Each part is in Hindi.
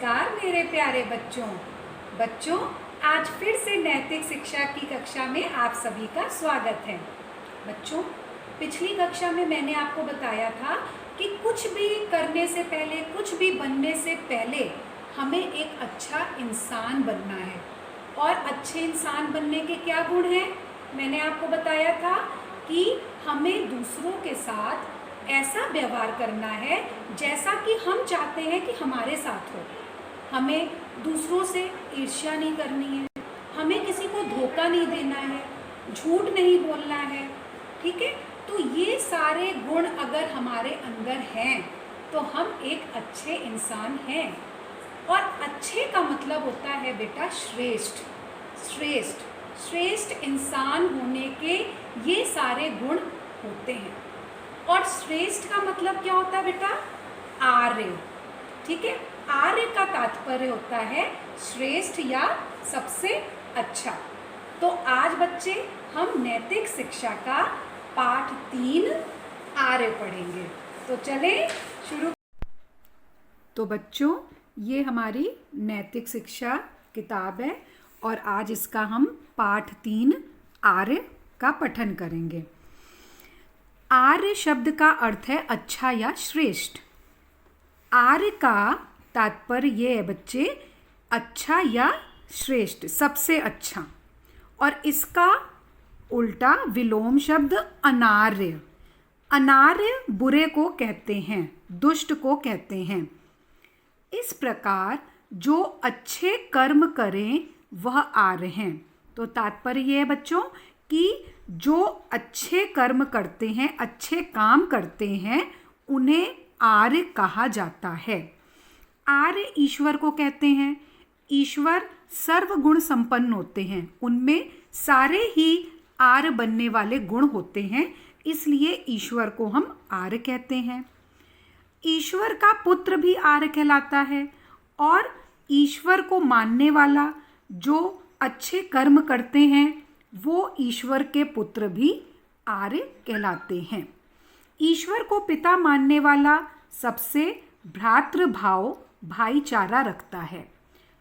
नमस्कार मेरे प्यारे बच्चों आज फिर से नैतिक शिक्षा की कक्षा में आप सभी का स्वागत है। बच्चों, पिछली कक्षा में मैंने आपको बताया था कि कुछ भी करने से पहले, कुछ भी बनने से पहले हमें एक अच्छा इंसान बनना है। और अच्छे इंसान बनने के क्या गुण हैं? मैंने आपको बताया था कि हमें दूसरों के साथ ऐसा व्यवहार करना है जैसा कि हम चाहते हैं कि हमारे साथ हो। हमें दूसरों से ईर्ष्या नहीं करनी है, हमें किसी को धोखा नहीं देना है, झूठ नहीं बोलना है। ठीक है, तो ये सारे गुण अगर हमारे अंदर हैं तो हम एक अच्छे इंसान हैं। और अच्छे का मतलब होता है बेटा श्रेष्ठ। श्रेष्ठ श्रेष्ठ इंसान होने के ये सारे गुण होते हैं। और श्रेष्ठ का मतलब क्या होता है बेटा? आर्य। ठीक है, आर्य का तात्पर्य होता है श्रेष्ठ या सबसे अच्छा। तो आज बच्चे हम नैतिक शिक्षा का पाठ 3 आर्य पढ़ेंगे। तो चलें शुरू। तो बच्चों, ये हमारी नैतिक शिक्षा किताब है और आज इसका हम पाठ 3 आर्य का पठन करेंगे। आर्य शब्द का अर्थ है अच्छा या श्रेष्ठ। आर्य का तात्पर्य ये है बच्चे, अच्छा या श्रेष्ठ, सबसे अच्छा। और इसका उल्टा विलोम शब्द अनार्य। अनार्य बुरे को कहते हैं, दुष्ट को कहते हैं। इस प्रकार जो अच्छे कर्म करें वह आर्य हैं। तो तात्पर्य ये है बच्चों कि जो अच्छे कर्म करते हैं, अच्छे काम करते हैं, उन्हें आर्य कहा जाता है। आर्य ईश्वर को कहते हैं। ईश्वर सर्वगुण संपन्न होते हैं, उनमें सारे ही आर्य बनने वाले गुण होते हैं, इसलिए ईश्वर को हम आर्य कहते हैं। ईश्वर का पुत्र भी आर्य कहलाता है और ईश्वर को मानने वाला जो अच्छे कर्म करते हैं वो ईश्वर के पुत्र भी आर्य कहलाते हैं। ईश्वर को पिता मानने वाला सबसे भ्रातृभाव, भाईचारा रखता है।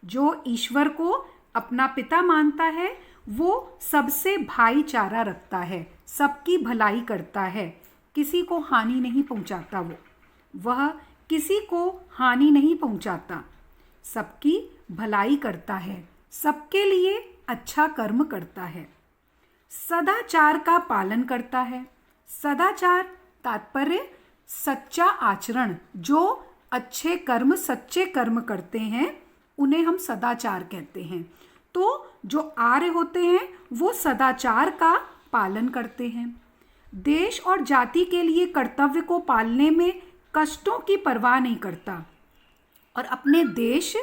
जो ईश्वर को अपना पिता मानता है वो सबसे भाईचारा रखता है, सबकी भलाई करता है, किसी को हानि नहीं पहुंचाता। वह किसी को हानि नहीं पहुंचाता, सबकी भलाई करता है, सबके लिए अच्छा कर्म करता है। सदाचार का पालन करता है। सदाचार तात्पर्य सच्चा आचरण। जो अच्छे कर्म, सच्चे कर्म करते हैं उन्हें हम सदाचार कहते हैं। तो जो आर्य होते हैं वो सदाचार का पालन करते हैं। देश और जाति के लिए कर्तव्य को पालने में कष्टों की परवाह नहीं करता और अपने देश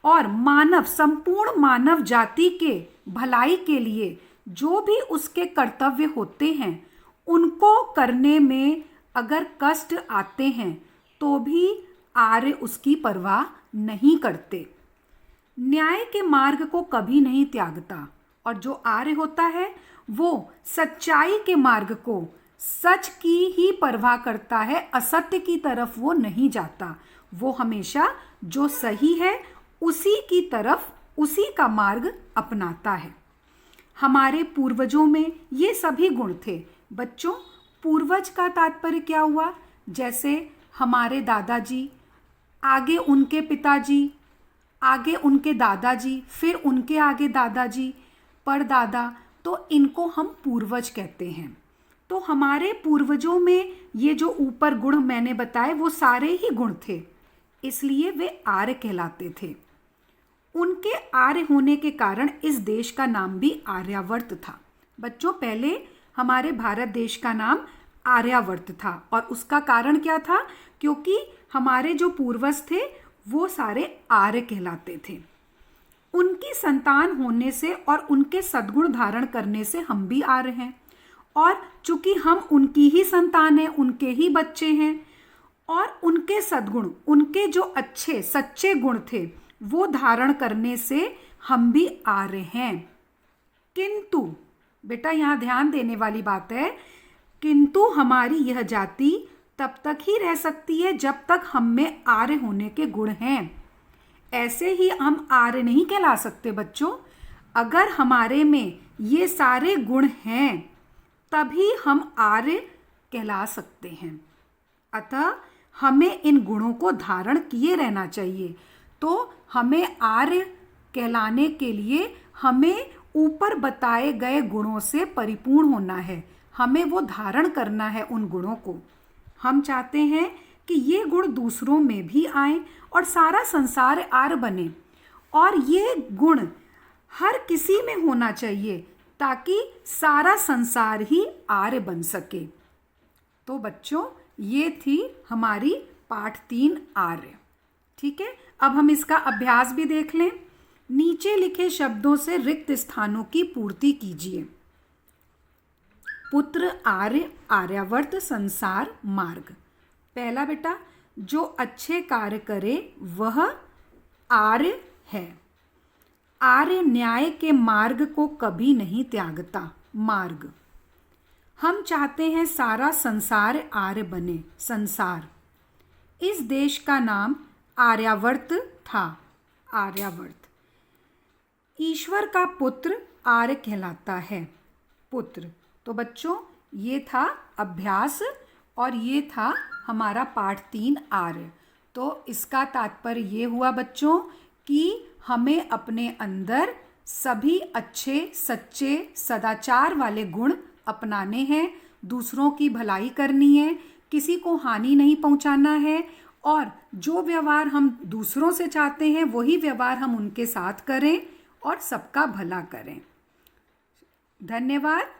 और मानव, संपूर्ण मानव जाति के भलाई के लिए जो भी उसके कर्तव्य होते हैं उनको करने में अगर कष्ट आते हैं तो भी आर्य उसकी परवाह नहीं करते। न्याय के मार्ग को कभी नहीं त्यागता और जो आर्य होता है वो सच्चाई के मार्ग को, सच की ही परवाह करता है, असत्य की तरफ वो नहीं जाता। वो हमेशा जो सही है उसी की तरफ, उसी का मार्ग अपनाता है। हमारे पूर्वजों में ये सभी गुण थे। बच्चों, पूर्वज का तात्पर्य क्या हुआ? जैसे हमारे दादाजी, आगे उनके पिताजी, आगे उनके दादाजी, फिर उनके आगे दादाजी, परदादा, तो इनको हम पूर्वज कहते हैं। तो हमारे पूर्वजों में ये जो ऊपर गुण मैंने बताए वो सारे ही गुण थे, इसलिए वे आर्य कहलाते थे। उनके आर्य होने के कारण इस देश का नाम भी आर्यावर्त था। बच्चों, पहले हमारे भारत देश का नाम आर्यावर्त था और उसका कारण क्या था? क्योंकि हमारे जो पूर्वज थे वो सारे आर्य कहलाते थे। उनकी संतान होने से और उनके सद्गुण धारण करने से हम भी आर्य हैं। और चूंकि हम उनकी ही संतान हैं, उनके ही बच्चे हैं और उनके सद्गुण, उनके जो अच्छे सच्चे गुण थे वो धारण करने से हम भी आर्य हैं। किंतु बेटा, यहाँ ध्यान देने वाली बात है, किंतु हमारी यह जाति तब तक ही रह सकती है जब तक हम में आर्य होने के गुण हैं। ऐसे ही हम आर्य नहीं कहला सकते बच्चों। अगर हमारे में ये सारे गुण हैं तभी हम आर्य कहला सकते हैं। अतः हमें इन गुणों को धारण किए रहना चाहिए। तो हमें आर्य कहलाने के लिए हमें ऊपर बताए गए गुणों से परिपूर्ण होना है, हमें वो धारण करना है उन गुणों को। हम चाहते हैं कि ये गुण दूसरों में भी आए और सारा संसार आर्य बने, और ये गुण हर किसी में होना चाहिए ताकि सारा संसार ही आर्य बन सके। तो बच्चों, ये थी हमारी पाठ 3 आर्य। ठीक है, अब हम इसका अभ्यास भी देख लें। नीचे लिखे शब्दों से रिक्त स्थानों की पूर्ति कीजिए। पुत्र, आर्य, आर्यावर्त, संसार, मार्ग। पहला बेटा, जो अच्छे कार्य करे वह आर्य है। आर्य न्याय के मार्ग को कभी नहीं त्यागता। मार्ग, हम चाहते हैं सारा संसार आर्य बने। संसार, इस देश का नाम आर्यावर्त था। आर्यावर्त, ईश्वर का पुत्र आर्य कहलाता है। पुत्र। तो बच्चों, ये था अभ्यास और ये था हमारा पाठ 3 आर्य। तो इसका तात्पर्य ये हुआ बच्चों कि हमें अपने अंदर सभी अच्छे, सच्चे, सदाचार वाले गुण अपनाने हैं, दूसरों की भलाई करनी है, किसी को हानि नहीं पहुंचाना है, और जो व्यवहार हम दूसरों से चाहते हैं वही व्यवहार हम उनके साथ करें और सबका भला करें। धन्यवाद।